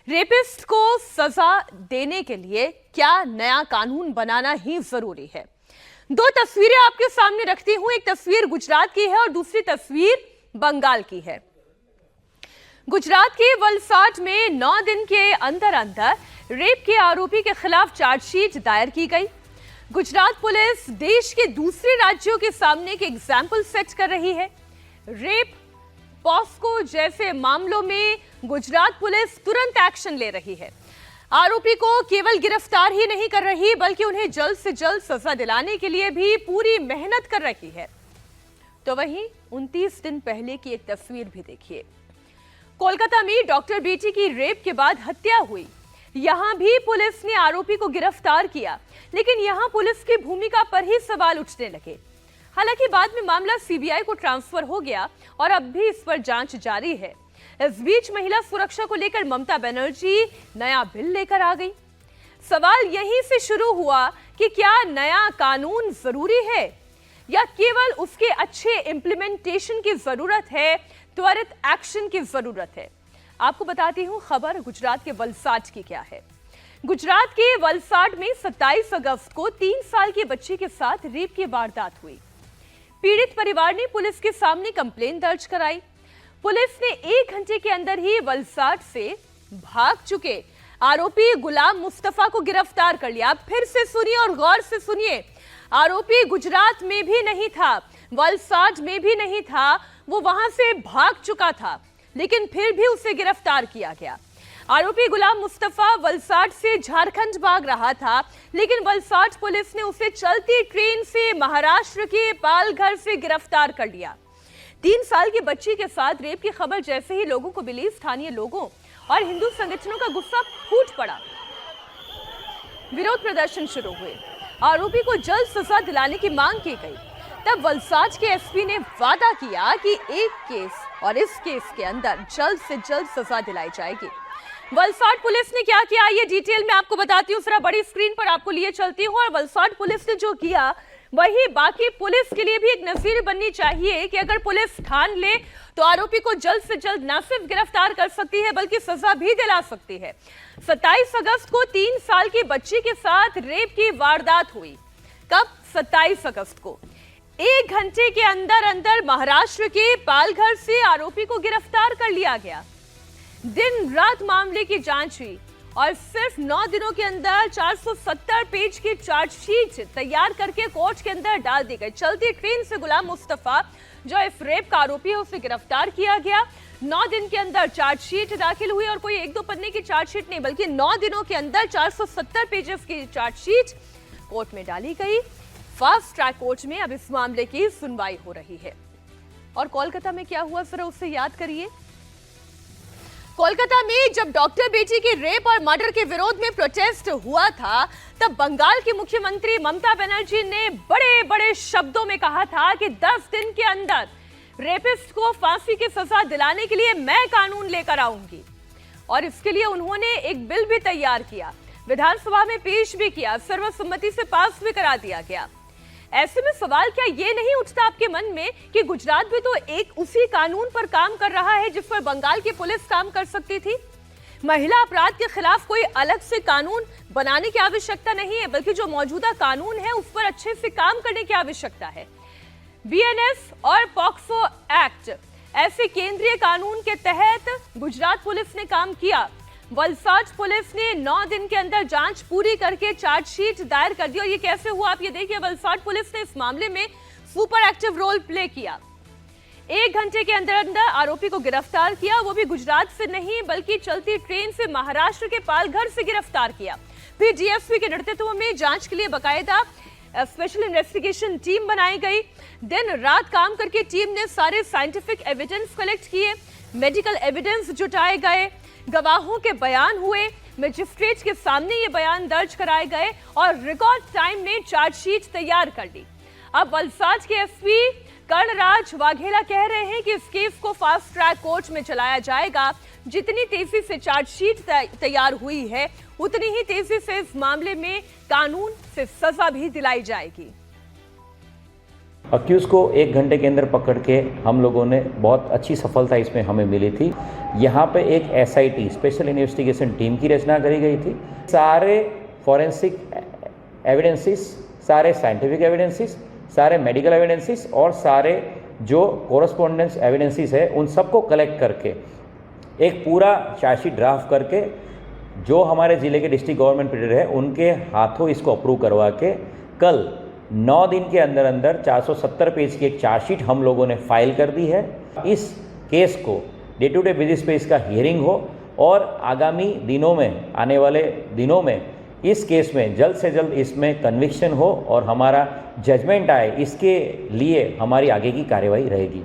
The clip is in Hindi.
रेपिस्ट को सजा देने के लिए क्या नया कानून बनाना ही जरूरी है? दो तस्वीरें आपके सामने रखती हूं। एक तस्वीर गुजरात की है और दूसरी तस्वीर बंगाल की है। गुजरात के वलसाड में 9 दिन के अंदर अंदर रेप के आरोपी के खिलाफ चार्जशीट दायर की गई। गुजरात पुलिस देश के दूसरे राज्यों के सामने एक एग्जाम्पल सेट कर रही है। रेप, पॉस्को जैसे मामलों में गुजरात पुलिस तुरंत एक्शन ले रही है। आरोपी को केवल गिरफ्तार ही नहीं कर रही बल्कि उन्हें जल्द से जल्द सजा दिलाने के लिए भी पूरी मेहनत कर रही है। तो वहीं 29 दिन पहले की एक तस्वीर भी देखिए। कोलकाता में डॉक्टर बेटी की रेप के बाद हत्या हुई। यहां भी पुलिस ने आरोपी को गिरफ्तार किया, लेकिन यहां पुलिस की भूमिका पर ही सवाल उठने लगे। हालांकि बाद में मामला सीबीआई को ट्रांसफर हो गया और अब भी इस पर जांच जारी है। इस बीच महिला सुरक्षा को लेकर ममता बनर्जी नया बिल लेकर आ गई। सवाल यहीं से शुरू हुआ कि क्या नया कानून जरूरी है या केवल उसके अच्छे इंप्लीमेंटेशन की जरूरत है, त्वरित एक्शन की जरूरत है। आपको बताती हूं खबर गुजरात के वलसाड की क्या है। गुजरात के वलसाड में 27 अगस्त को 3 साल की बच्ची के साथ रेप की वारदात हुई। पीड़ित परिवार ने पुलिस के सामने कंप्लेंट दर्ज कराई। पुलिस ने 1 घंटे के अंदर ही वलसाड से भाग चुके आरोपी गुलाम मुस्तफा को गिरफ्तार कर लिया। फिर से सुनिए और गौर से सुनिए। आरोपी गुजरात में भी नहीं था, वलसाड में भी नहीं था, वो वहां से भाग चुका था, लेकिन फिर भी उसे गिरफ्तार किया गया। आरोपी गुलाम मुस्तफा वलसाड से झारखंड भाग रहा था, लेकिन वलसाड पुलिस ने उसे चलती ट्रेन से महाराष्ट्र के पालघर से गिरफ्तार कर लिया। 3 साल की बच्ची के साथ रेप की खबर जैसे ही लोगों को मिली, स्थानीय लोगों और हिंदू संगठनों का गुस्सा फूट पड़ा। विरोध प्रदर्शन शुरू हुए। आरोपी को जल्द सजा दिलाने की मांग की गई। तब वलसाड के एसपी ने वादा किया कि एक केस और इस केस के अंदर जल्द से जल्द सजा दिलाई जाएगी। वलसाड पुलिस ने क्या किया ये डिटेल में आपको बताती हूँ। जरा बड़ी स्क्रीन पर आपको लिए चलती हूँ। और वलसाड पुलिस ने जो किया वही बाकी पुलिस के लिए भी एक नजीर बननी चाहिए कि अगर पुलिस ठान ले तो आरोपी को जल्द से जल्द न सिर्फ गिरफ्तार कर सकती है बल्कि सजा भी दिला सकती है। 27 अगस्त को 3 साल की बच्ची के साथ रेप की वारदात हुई। कब? 27 अगस्त को 1 घंटे के अंदर अंदर महाराष्ट्र के पालघर से आरोपी को गिरफ्तार कर लिया गया। दिन रात मामले की जांच हुई और सिर्फ 9 दिनों के अंदर 470 पेज की चार्जशीट तैयार करके कोर्ट के अंदर डाल दी गई। चलती ट्रेन से गुलाम मुस्तफा जो इस रेप का आरोपी है उसे गिरफ्तार किया गया। 9 दिन के अंदर चार्जशीट दाखिल हुई और कोई 1-2 पन्ने की चार्जशीट नहीं बल्कि 9 दिनों के अंदर 470 पेजेस की चार्जशीट कोर्ट में डाली गई। फास्ट ट्रैक कोर्ट में अब इस मामले की सुनवाई हो रही है। और कोलकाता में क्या हुआ जरा उसे याद करिए। कोलकाता में जब डॉक्टर बेटी की रेप और मर्डर के विरोध में प्रोटेस्ट हुआ था, तब बंगाल की मुख्यमंत्री ममता बनर्जी ने बड़े बड़े शब्दों में कहा था कि 10 दिन के अंदर रेपिस्ट को फांसी की सजा दिलाने के लिए मैं कानून लेकर आऊंगी। और इसके लिए उन्होंने एक बिल भी तैयार किया, विधानसभा में पेश भी किया, सर्वसम्मति से पास भी करा दिया गया। ऐसे में सवाल क्या ये नहीं उठता आपके मन में कि गुजरात भी तो एक उसी कानून पर काम कर रहा है जिस पर बंगाल की पुलिस काम कर सकती थी? महिला अपराध के खिलाफ कोई अलग से कानून बनाने की आवश्यकता नहीं है बल्कि जो मौजूदा कानून है उस पर अच्छे से काम करने की आवश्यकता है। बीएनएस और पॉक्सो एक्ट ऐसे केंद्रीय कानून के तहत गुजरात पुलिस ने काम किया। वलसाड पुलिस ने 9 दिन के अंदर जांच पूरी करके चार्जशीट दायर कर दी। और ये कैसे हुआ आप ये देखिए। वलसाड पुलिस ने इस मामले में सुपर एक्टिव रोल प्ले किया। 1 घंटे के अंदर अंदर आरोपी को गिरफ्तार किया, वो भी गुजरात से नहीं बल्कि चलती ट्रेन से महाराष्ट्र के पालघर से गिरफ्तार किया। फिर डीएसपी के नेतृत्व में जांच के लिए बाकायदा स्पेशल इन्वेस्टिगेशन टीम बनाई गई। दिन रात काम करके टीम ने सारे साइंटिफिक एविडेंस कलेक्ट किए, मेडिकल एविडेंस जुटाए गए, गवाहों के बयान हुए, मजिस्ट्रेट के सामने ये बयान दर्ज कराए गए और रिकॉर्ड टाइम में चार्जशीट तैयार कर दी। अब वलसाड के एसपी कर्णराज वाघेला कह रहे हैं कि इस केस को फास्ट ट्रैक कोर्ट में चलाया जाएगा। जितनी तेजी से चार्जशीट तैयार हुई है उतनी ही तेजी से इस मामले में कानून से सजा भी दिलाई जाएगी। अक्यूज को 1 घंटे के अंदर पकड़ के हम लोगों ने बहुत अच्छी सफलता इसमें हमें मिली थी। यहाँ पे एक SIT स्पेशल इन्वेस्टिगेशन टीम की रचना करी गई थी। सारे फॉरेंसिक एविडेंसेस, सारे साइंटिफिक एविडेंसेस, सारे मेडिकल एविडेंसेस और सारे जो कोरस्पॉन्डेंस एविडेंसेस है उन सबको कलेक्ट करके एक पूरा चार्जशीट ड्राफ्ट करके जो हमारे ज़िले के डिस्ट्रिक्ट गवर्नमेंट पीरियड है उनके हाथों इसको अप्रूव करवा के कल 9 दिन के अंदर अंदर 470 पेज की एक चार्जशीट हम लोगों ने फाइल कर दी है। इस केस को डे टू डे बेसिस पे इसका हियरिंग हो और आगामी दिनों में, आने वाले दिनों में इस केस में जल्द से जल्द इसमें कन्विक्शन हो और हमारा जजमेंट आए, इसके लिए हमारी आगे की कार्यवाही रहेगी।